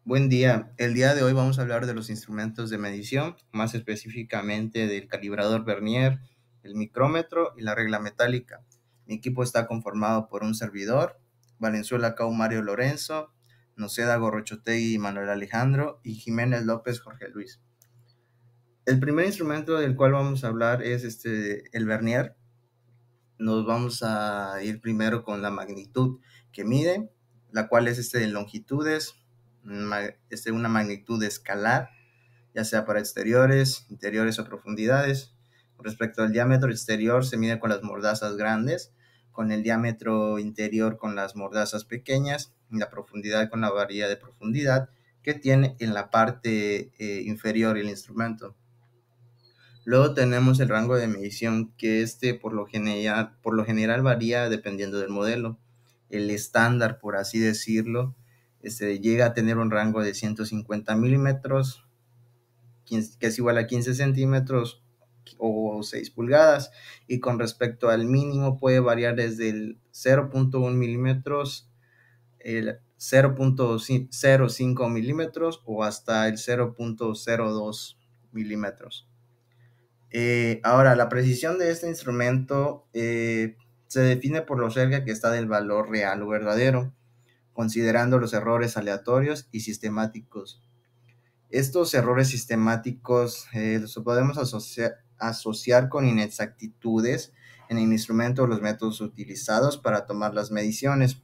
Buen día. El día de hoy vamos a hablar de los instrumentos de medición, más específicamente del calibrador Vernier, el micrómetro y la regla metálica. Mi equipo está conformado por un servidor, Valenzuela Cau Mario Lorenzo, Noceda Gorrochotegui Manuel Alejandro y Jiménez López Jorge Luis. El primer instrumento del cual vamos a hablar es el Vernier. Nos vamos a ir primero con la magnitud que mide, la cual es en longitudes, una magnitud escalar, ya sea para exteriores, interiores o profundidades. Respecto al diámetro exterior, se mide con las mordazas grandes, con el diámetro interior con las mordazas pequeñas, y la profundidad con la varilla de profundidad que tiene en la parte inferior el instrumento. Luego tenemos el rango de medición, que por lo general varía dependiendo del modelo. El estándar, por así decirlo, llega a tener un rango de 150 milímetros, que es igual a 15 centímetros o 6 pulgadas. Y con respecto al mínimo puede variar desde el 0.1 milímetros, el 0.05 milímetros o hasta el 0.02 milímetros. Ahora, la precisión de este instrumento se define por lo cerca que está del valor real o verdadero, considerando los errores aleatorios y sistemáticos. Estos errores sistemáticos los podemos asociar con inexactitudes en el instrumento o los métodos utilizados para tomar las mediciones.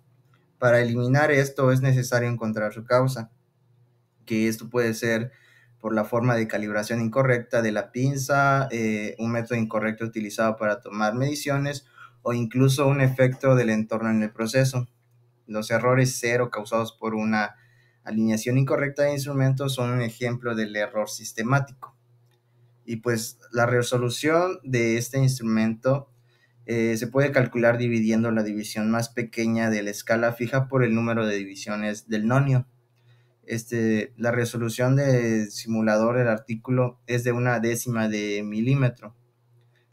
Para eliminar esto es necesario encontrar su causa, que esto puede ser por la forma de calibración incorrecta de la pinza, un método incorrecto utilizado para tomar mediciones o incluso un efecto del entorno en el proceso. Los errores cero causados por una alineación incorrecta de instrumentos son un ejemplo del error sistemático. Y pues la resolución de este instrumento se puede calcular dividiendo la división más pequeña de la escala fija por el número de divisiones del nonio. La resolución del simulador del artículo es de una décima de milímetro,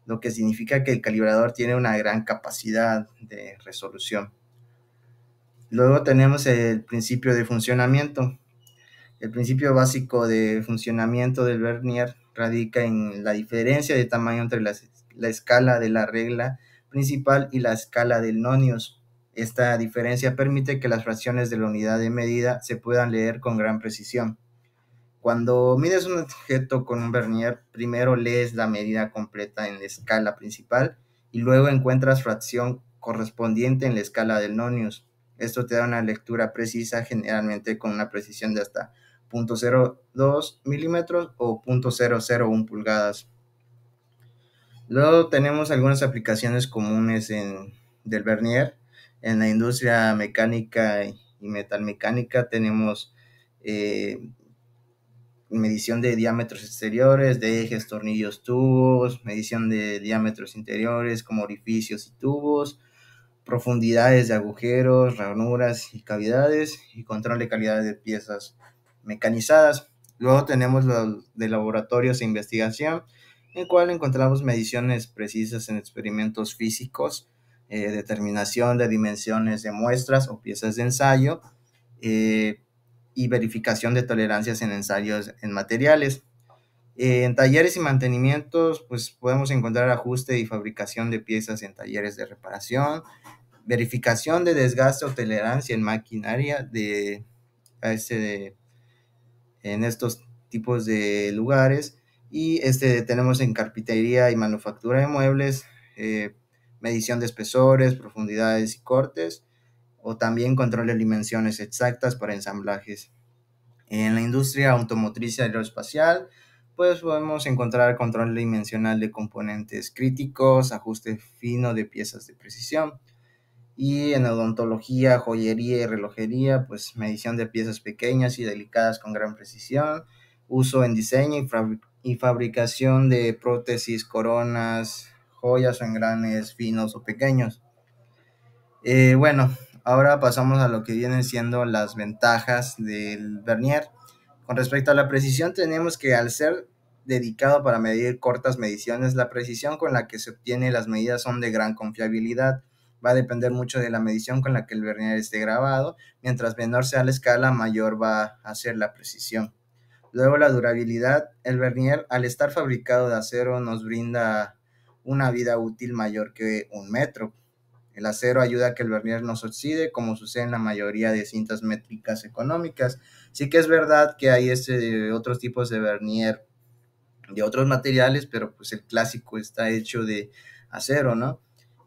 lo que significa que el calibrador tiene una gran capacidad de resolución. Luego tenemos el principio de funcionamiento. El principio básico de funcionamiento del Vernier radica en la diferencia de tamaño entre la escala de la regla principal y la escala del nonius. Esta diferencia permite que las fracciones de la unidad de medida se puedan leer con gran precisión. Cuando mides un objeto con un Vernier, primero lees la medida completa en la escala principal y luego encuentras fracción correspondiente en la escala del nonius. Esto te da una lectura precisa, generalmente con una precisión de hasta 0.02 milímetros o 0.001 pulgadas. Luego tenemos algunas aplicaciones comunes del Vernier. En la industria mecánica y metalmecánica tenemos medición de diámetros exteriores, de ejes, tornillos, tubos, medición de diámetros interiores como orificios y tubos, profundidades de agujeros, ranuras y cavidades y control de calidad de piezas mecanizadas. Luego tenemos los de laboratorios e investigación, en el cual encontramos mediciones precisas en experimentos físicos, determinación de dimensiones de muestras o piezas de ensayo, y verificación de tolerancias en ensayos en materiales. En talleres y mantenimientos, pues podemos encontrar ajuste y fabricación de piezas en talleres de reparación, verificación de desgaste o tolerancia en maquinaria en estos tipos de lugares. Y tenemos en carpintería y manufactura de muebles, medición de espesores, profundidades y cortes, o también control de dimensiones exactas para ensamblajes. En la industria automotriz y aeroespacial, pues podemos encontrar control dimensional de componentes críticos, ajuste fino de piezas de precisión. Y en odontología, joyería y relojería, pues medición de piezas pequeñas y delicadas con gran precisión, uso en diseño y fabricación de prótesis, coronas, joyas o engranes finos o pequeños. Bueno, ahora pasamos a lo que vienen siendo las ventajas del Vernier. Con respecto a la precisión, tenemos que al ser dedicado para medir cortas mediciones, la precisión con la que se obtiene las medidas son de gran confiabilidad, Va a depender mucho de la medición con la que el vernier esté grabado. Mientras menor sea la escala, mayor va a ser la precisión. Luego la durabilidad. El vernier, al estar fabricado de acero, nos brinda una vida útil mayor que 1 metro. El acero ayuda a que el vernier no se oxide, como sucede en la mayoría de cintas métricas económicas. Sí que es verdad que hay otros tipos de vernier de otros materiales, pero pues el clásico está hecho de acero, ¿no?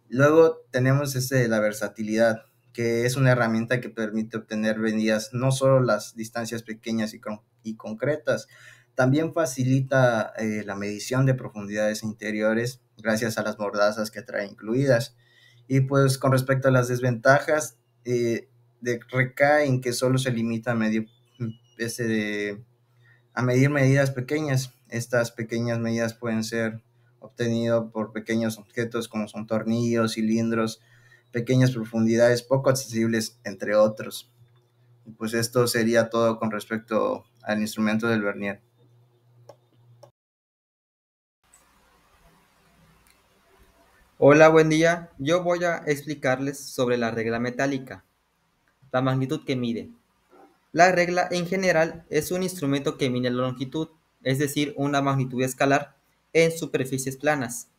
Luego tenemos la versatilidad, que es una herramienta que permite obtener medidas no solo las distancias pequeñas y concretas, también facilita la medición de profundidades interiores gracias a las mordazas que trae incluidas. Y pues con respecto a las desventajas, recae en que solo se limita a medir, a medir medidas pequeñas. Estas pequeñas medidas pueden ser obtenido por pequeños objetos como son tornillos, cilindros, pequeñas profundidades poco accesibles, entre otros. Y pues esto sería todo con respecto al instrumento del vernier. Hola, buen día. Yo voy a explicarles sobre la regla metálica, la magnitud que mide. La regla en general es un instrumento que mide la longitud, es decir, una magnitud escalar en superficies planas,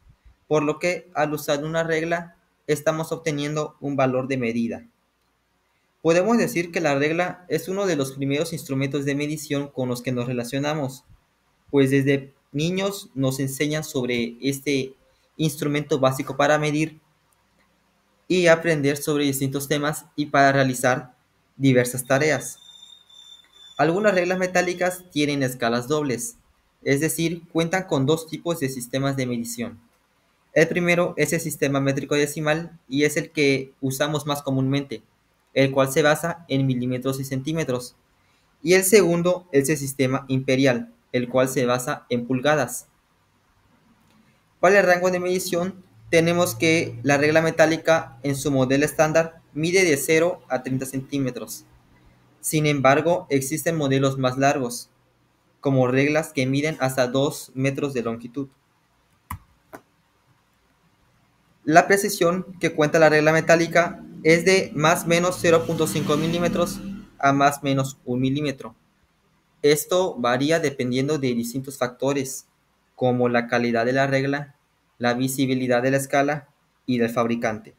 por lo que al usar una regla estamos obteniendo un valor de medida. Podemos decir que la regla es uno de los primeros instrumentos de medición con los que nos relacionamos, pues desde niños nos enseñan sobre este instrumento básico para medir y aprender sobre distintos temas y para realizar diversas tareas. Algunas reglas metálicas tienen escalas dobles, es decir, cuentan con dos tipos de sistemas de medición. El primero es el sistema métrico decimal y es el que usamos más comúnmente, el cual se basa en milímetros y centímetros. Y el segundo es el sistema imperial, el cual se basa en pulgadas. Para el rango de medición, tenemos que la regla metálica en su modelo estándar mide de 0 a 30 centímetros. Sin embargo, existen modelos más largos, como reglas que miden hasta 2 metros de longitud. La precisión que cuenta la regla metálica es de más o menos 0.5 milímetros a más o menos 1 milímetro. Esto varía dependiendo de distintos factores, como la calidad de la regla, la visibilidad de la escala y del fabricante.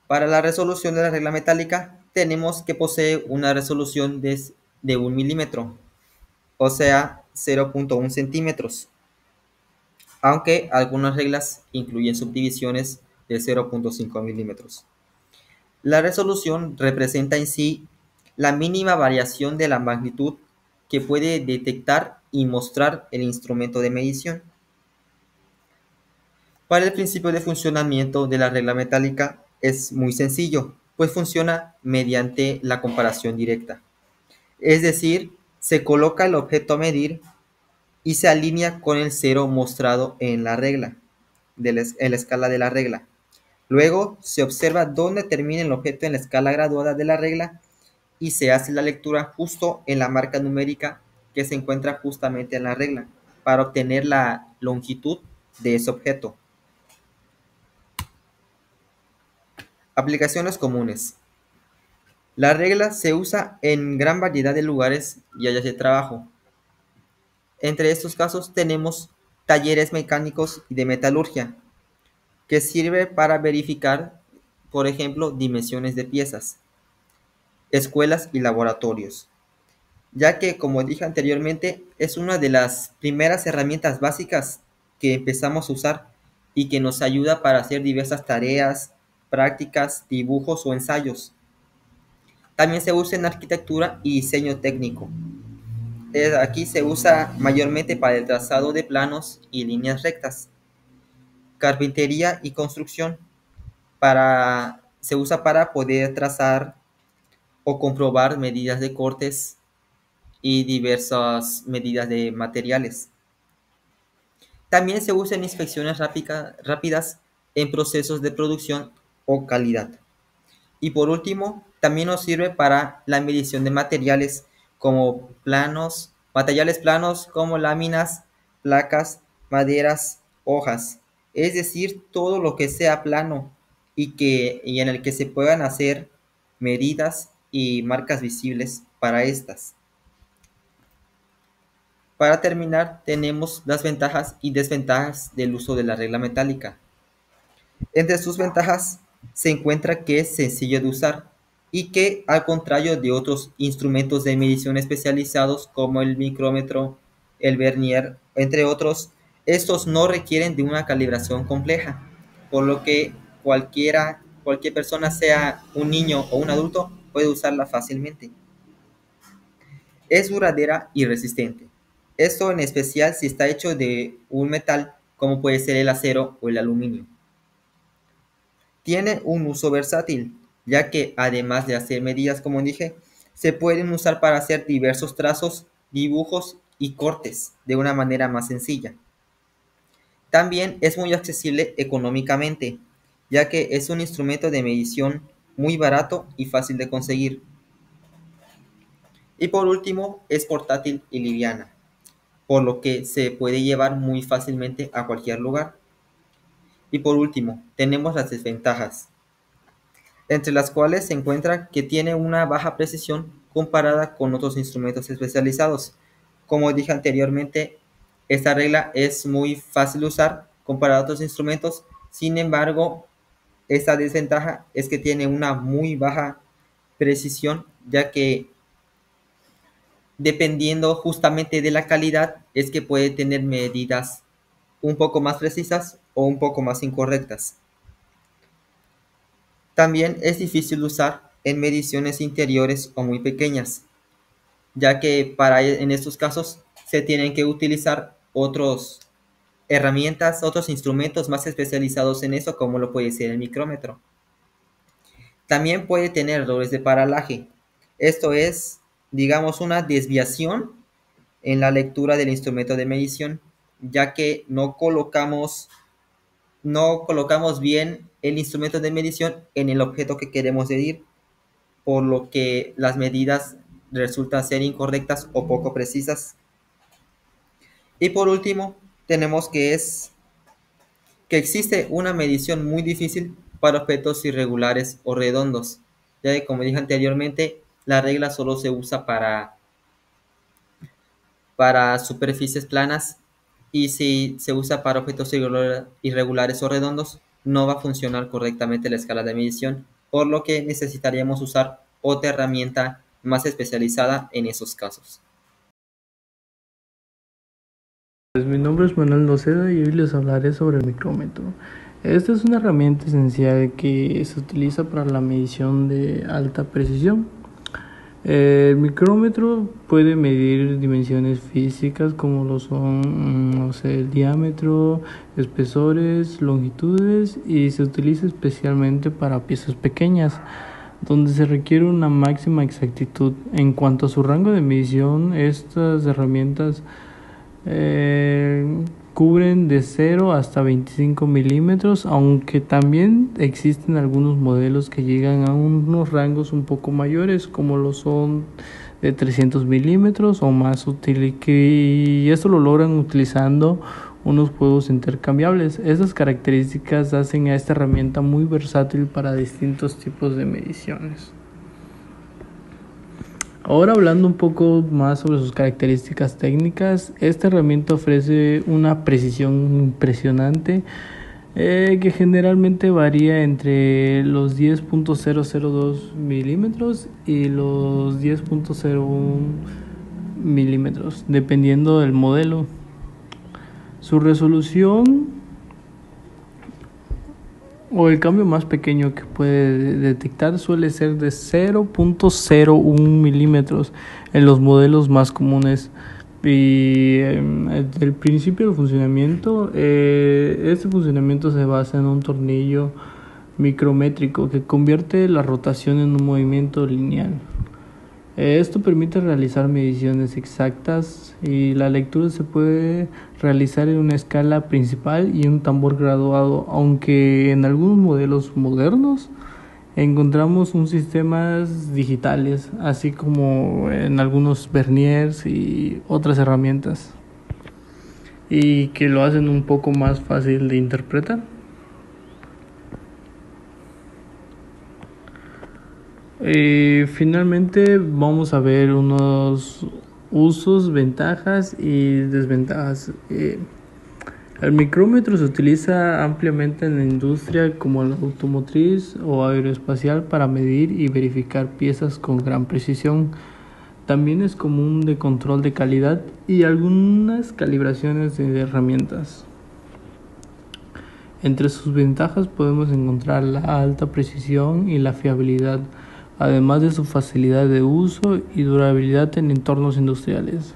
Para la resolución de la regla metálica, tenemos que posee una resolución de 1 milímetro, o sea, 0.1 centímetros, aunque algunas reglas incluyen subdivisiones de 0.5 milímetros. La resolución representa en sí la mínima variación de la magnitud que puede detectar y mostrar el instrumento de medición. Para el principio de funcionamiento de la regla metálica es muy sencillo, pues funciona mediante la comparación directa. Es decir, se coloca el objeto a medir y se alinea con el cero mostrado en la regla, en la escala de la regla. Luego se observa dónde termina el objeto en la escala graduada de la regla y se hace la lectura justo en la marca numérica que se encuentra justamente en la regla para obtener la longitud de ese objeto. Aplicaciones comunes. La regla se usa en gran variedad de lugares y áreas de trabajo. Entre estos casos tenemos talleres mecánicos y de metalurgia, que sirve para verificar, por ejemplo, dimensiones de piezas, escuelas y laboratorios, ya que, como dije anteriormente, es una de las primeras herramientas básicas que empezamos a usar y que nos ayuda para hacer diversas tareas, prácticas, dibujos o ensayos. También se usa en arquitectura y diseño técnico. Aquí se usa mayormente para el trazado de planos y líneas rectas. Carpintería y construcción. Se usa para poder trazar o comprobar medidas de cortes y diversas medidas de materiales. También se usa en inspecciones rápidas en procesos de producción o calidad. Y por último, también nos sirve para la medición de materiales como materiales planos como láminas, placas, maderas, hojas. es decir, todo lo que sea plano y en el que se puedan hacer medidas y marcas visibles para estas. Para terminar, tenemos las ventajas y desventajas del uso de la regla metálica. Entre sus ventajas se encuentra que es sencillo de usar y que, al contrario de otros instrumentos de medición especializados como el micrómetro, el vernier, entre otros, estos no requieren de una calibración compleja, por lo que cualquier persona, sea un niño o un adulto, puede usarla fácilmente. Es duradera y resistente. Esto en especial si está hecho de un metal como puede ser el acero o el aluminio. Tiene un uso versátil, ya que además de hacer medidas, como dije, se pueden usar para hacer diversos trazos, dibujos y cortes de una manera más sencilla. También es muy accesible económicamente, ya que es un instrumento de medición muy barato y fácil de conseguir. Y por último, es portátil y liviana, por lo que se puede llevar muy fácilmente a cualquier lugar. Y por último, tenemos las desventajas, entre las cuales se encuentra que tiene una baja precisión comparada con otros instrumentos especializados. Como dije anteriormente, esta regla es muy fácil de usar comparada a otros instrumentos, sin embargo, esta desventaja es que tiene una muy baja precisión, ya que dependiendo justamente de la calidad, es que puede tener medidas un poco más precisas o un poco más incorrectas. También es difícil de usar en mediciones interiores o muy pequeñas, ya que en estos casos se tienen que utilizar otras herramientas, otros instrumentos más especializados en eso, como lo puede ser el micrómetro. También puede tener errores de paralaje. Esto es, digamos, una desviación en la lectura del instrumento de medición, ya que no colocamos bien el instrumento de medición en el objeto que queremos medir, por lo que las medidas resultan ser incorrectas o poco precisas. Y por último, tenemos que existe una medición muy difícil para objetos irregulares o redondos, ya que, como dije anteriormente, la regla solo se usa para superficies planas, y si se usa para objetos irregulares o redondos, no va a funcionar correctamente la escala de medición, por lo que necesitaríamos usar otra herramienta más especializada en esos casos. Pues mi nombre es Manuel Noceda y hoy les hablaré sobre el micrómetro. Esta es una herramienta esencial que se utiliza para la medición de alta precisión. El micrómetro puede medir dimensiones físicas como lo son, no sé, el diámetro, espesores, longitudes, y se utiliza especialmente para piezas pequeñas, donde se requiere una máxima exactitud. En cuanto a su rango de medición, estas herramientas cubren de 0 hasta 25 milímetros, aunque también existen algunos modelos que llegan a unos rangos un poco mayores, como lo son de 300 milímetros o más, y esto lo logran utilizando unos juegos intercambiables. Estas características hacen a esta herramienta muy versátil para distintos tipos de mediciones. Ahora, hablando un poco más sobre sus características técnicas, esta herramienta ofrece una precisión impresionante, que generalmente varía entre los 10.002 milímetros y los 10.01 milímetros, dependiendo del modelo. Su resolución, o el cambio más pequeño que puede detectar, suele ser de 0.01 milímetros en los modelos más comunes. Y el principio de funcionamiento, este funcionamiento se basa en un tornillo micrométrico que convierte la rotación en un movimiento lineal. Esto permite realizar mediciones exactas, y la lectura se puede realizar en una escala principal y un tambor graduado, aunque en algunos modelos modernos encontramos un sistemas digitales, así como en algunos verniers y otras herramientas. y que lo hacen un poco más fácil de interpretar. Finalmente vamos a ver unos usos, ventajas y desventajas. El micrómetro se utiliza ampliamente en la industria como la automotriz o aeroespacial para medir y verificar piezas con gran precisión. También es común de control de calidad y algunas calibraciones de herramientas. Entre sus ventajas podemos encontrar la alta precisión y la fiabilidad, además de su facilidad de uso y durabilidad en entornos industriales.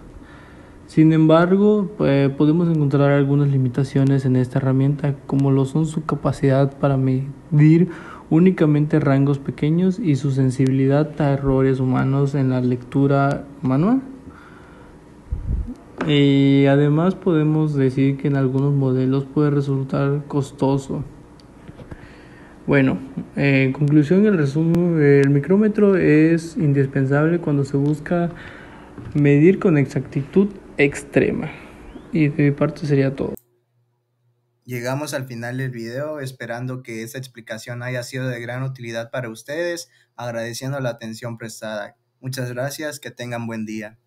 Sin embargo, podemos encontrar algunas limitaciones en esta herramienta, como lo son su capacidad para medir únicamente rangos pequeños y su sensibilidad a errores humanos en la lectura manual. Y además podemos decir que en algunos modelos puede resultar costoso. Bueno, en conclusión, el resumen, el micrómetro es indispensable cuando se busca medir con exactitud extrema. Y de mi parte sería todo. Llegamos al final del video, esperando que esta explicación haya sido de gran utilidad para ustedes, agradeciendo la atención prestada. Muchas gracias, que tengan buen día.